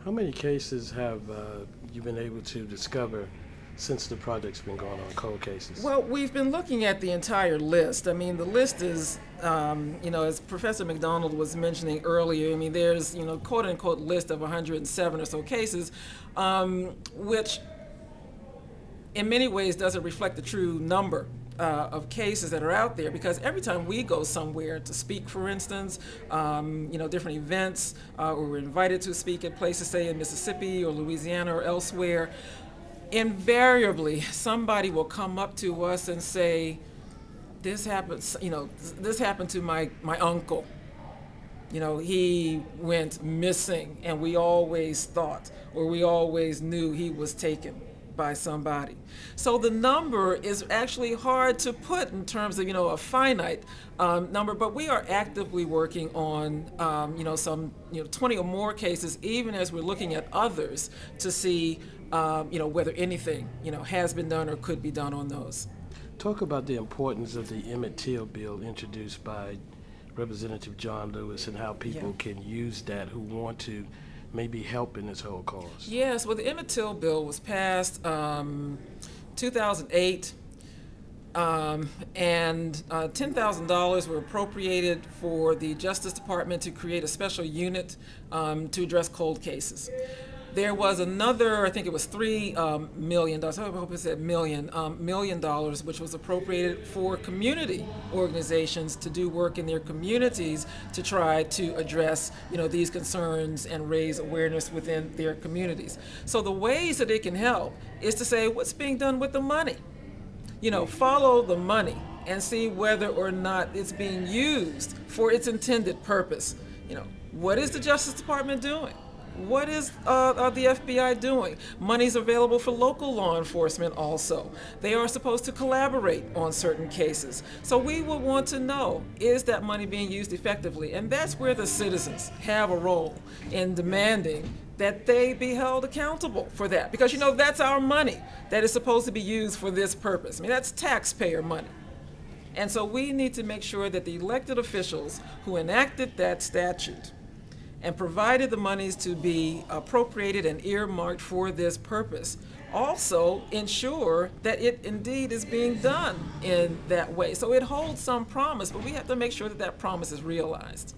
How many cases have you been able to discover since the project's been going on, cold cases? Well, we've been looking at the entire list. I mean, the list is, as Professor McDonald was mentioning earlier, I mean, there's, quote unquote list of 107 or so cases, which in many ways doesn't reflect the true number of cases that are out there, because every time we go somewhere to speak, for instance, different events, or we're invited to speak at places, say in Mississippi or Louisiana or elsewhere, invariably somebody will come up to us and say, this happens, this happened to my uncle. He went missing, and we always thought, or we always knew he was taken by somebody. So the number is actually hard to put in terms of, a finite number, but we are actively working on, some, 20 or more cases, even as we're looking at others to see, whether anything, has been done or could be done on those. Talk about the importance of the Emmett Till bill introduced by Representative John Lewis and how people can use that who want to maybe help in this whole cause. Yes, well, the Emmett Till bill was passed 2008, and $10,000 were appropriated for the Justice Department to create a special unit to address cold cases. There was another, I think it was $3 million, I hope I said million, $1 million, which was appropriated for community organizations to do work in their communities to try to address, these concerns and raise awareness within their communities. So the ways that it can help is to say, what's being done with the money? Follow the money and see whether or not it's being used for its intended purpose. What is the Justice Department doing? What is the FBI doing? Money's available for local law enforcement also. They are supposed to collaborate on certain cases. So we would want to know, is that money being used effectively? And that's where the citizens have a role in demanding that they be held accountable for that. Because, that's our money that is supposed to be used for this purpose. I mean, that's taxpayer money. And so we need to make sure that the elected officials who enacted that statute and provided the monies to be appropriated and earmarked for this purpose, also ensure that it indeed is being done in that way. So it holds some promise, but we have to make sure that that promise is realized.